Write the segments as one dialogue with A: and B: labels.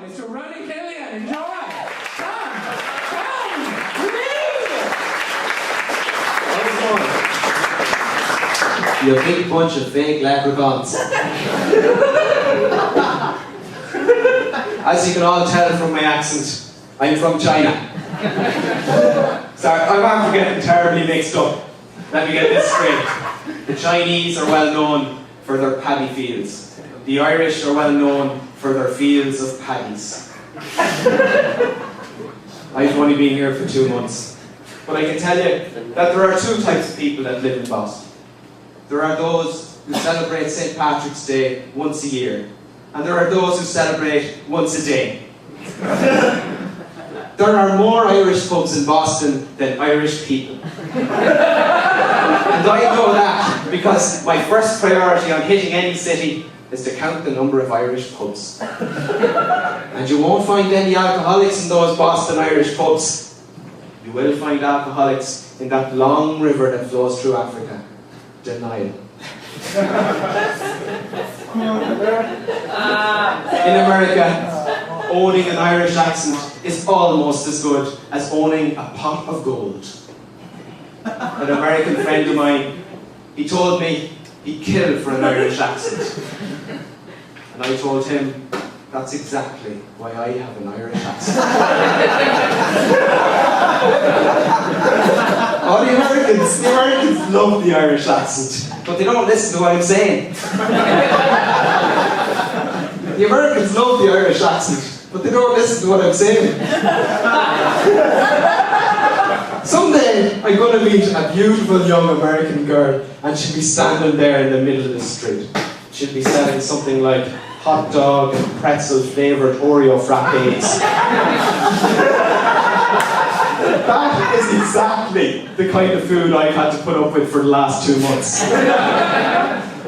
A: Mr. Ronan, enjoy! Come!
B: You big bunch of fake leprechauns. As you can all tell from my accent, I'm from China. Sorry, I'm after getting terribly mixed up. Let me get this straight. The Chinese are well known for their paddy fields. The Irish are well known for their fields of paddies. I've only been here for 2 months. But I can tell you that there are 2 types of people that live in Boston. There are those who celebrate St. Patrick's Day once a year. And there are those who celebrate once a day. There are more Irish pubs in Boston than Irish people. And I know that because my first priority on hitting any city is to count the number of Irish pubs. And you won't find any alcoholics in those Boston Irish pubs. You will find alcoholics in that long river that flows through Africa, the Nile. In America, owning an Irish accent is almost as good as owning a pot of gold. An American friend of mine, he told me he'd kill for an Irish accent. And I told him, that's exactly why I have an Irish accent. Oh, the Americans love the Irish accent, but they don't listen to what I'm saying. The Americans love the Irish accent, but they don't listen to what I'm saying. Someday, I'm going to meet a beautiful young American girl, and she'll be standing there in the middle of the street. She'll be selling something like hot dog and pretzel flavoured Oreo frappes. That is exactly the kind of food I've had to put up with for the last 2 months.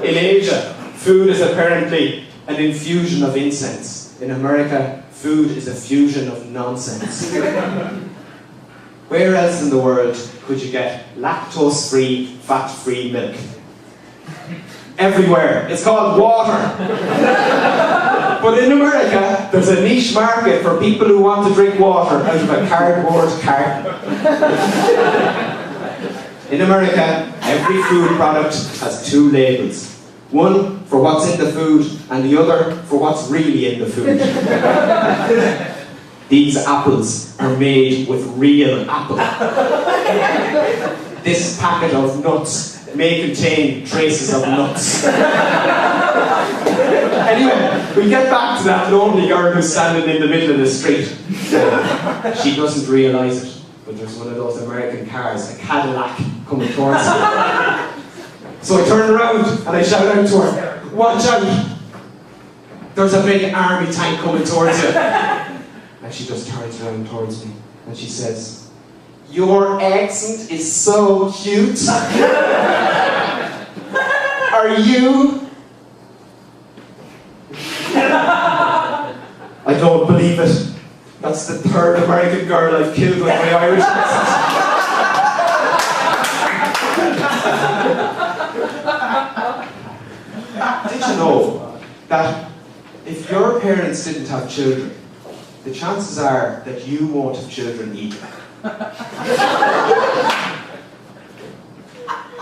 B: In Asia, food is apparently an infusion of incense. In America, food is a fusion of nonsense. Where else in the world could you get lactose-free, fat-free milk? Everywhere. It's called water. But in America, there's a niche market for people who want to drink water out of a cardboard carton. In America, every food product has 2 labels. One for what's in the food, and the other for what's really in the food. These apples are made with real apple. This packet of nuts may contain traces of nuts. Anyway, we get back to that lonely girl who's standing in the middle of the street. She doesn't realise it, but there's one of those American cars, a Cadillac, coming towards her. So I turn around and I shout out to her, watch out! There's a big army tank coming towards you. And she just turns around towards me and she says, your accent is so cute. Are you? I don't believe it. That's the 3rd American girl I've killed with my Irish accent. Did you know that if your parents didn't have children, the chances are that you won't have children either?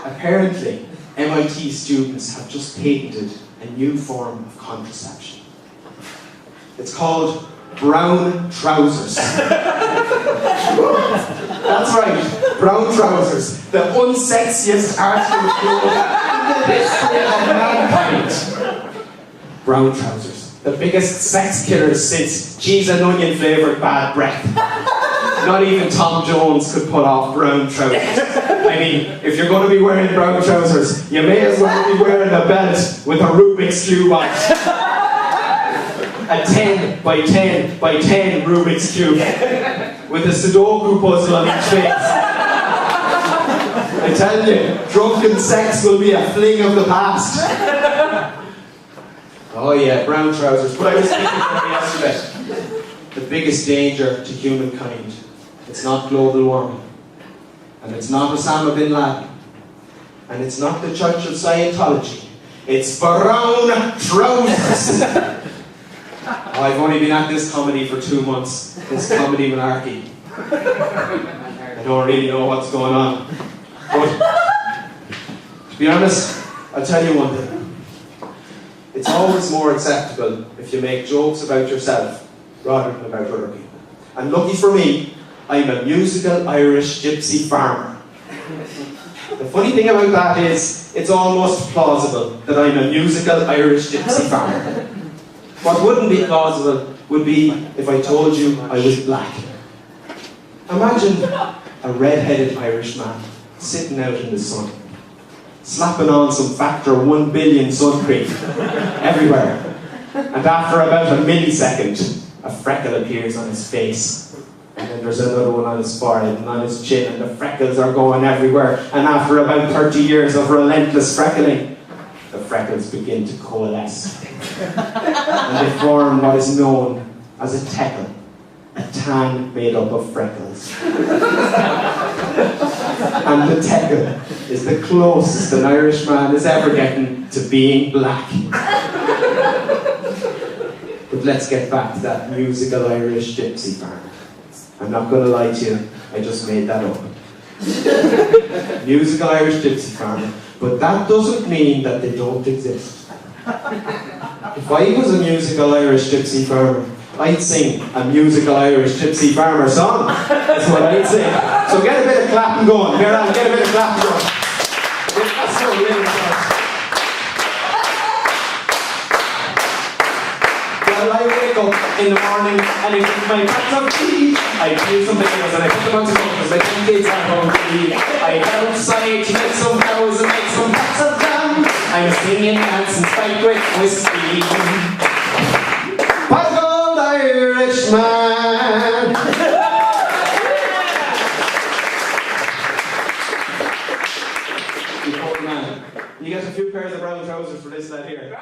B: Apparently, MIT students have just patented a new form of contraception. It's called brown trousers. That's right, brown trousers, the unsexiest article of clothing in the history of mankind. Brown trousers, the biggest sex killers since cheese and onion flavoured bad breath. Not even Tom Jones could put off brown trousers. I mean, if you're going to be wearing brown trousers, you may as well be wearing a belt with a Rubik's Cube on it. A 10 by 10 by 10 Rubik's Cube with a Sudoku puzzle on each face. I tell you, drunken sex will be a fling of the past. Oh yeah, brown trousers. But I was thinking yesterday, the biggest danger to humankind, it's not global warming, and it's not Osama bin Laden, and it's not the Church of Scientology. It's brown trousers. I've only been at this comedy for 2 months. This comedy malarkey. I don't really know what's going on. But, to be honest, I'll tell you one thing. It's always more acceptable if you make jokes about yourself rather than about other people. And lucky for me, I'm a musical Irish gypsy farmer. The funny thing about that is, it's almost plausible that I'm a musical Irish gypsy farmer. What wouldn't be plausible would be if I told you I was black. Imagine a red-headed Irish man sitting out in the sun, slapping on some factor 1 billion sun cream everywhere. And after about a millisecond, a freckle appears on his face. And then there's another one on his forehead and on his chin, and the freckles are going everywhere. And after about 30 years of relentless freckling, the freckles begin to coalesce. And they form what is known as a teckle, a tan made up of freckles. And the teckle is the closest an Irishman is ever getting to being black. But let's get back to that musical Irish gypsy farmer. I'm not going to lie to you, I just made that up. Musical Irish gypsy farmer. But that doesn't mean that they don't exist. If I was a musical Irish gypsy farmer, I'd sing a musical Irish gypsy farmer song. That's what I'd sing. So get a bit of clapping going. Here on, get a bit of clapping going. That's what we're Well, I wake up in the morning and I get my cups of tea. I play some videos and I put them on some because my kids are hungry. I go outside to get some flowers and make some pots of jam. I'm singing, dancing, spiked with whiskey. Pot gold Irishman. You get a few pairs of brown trousers for this lad here.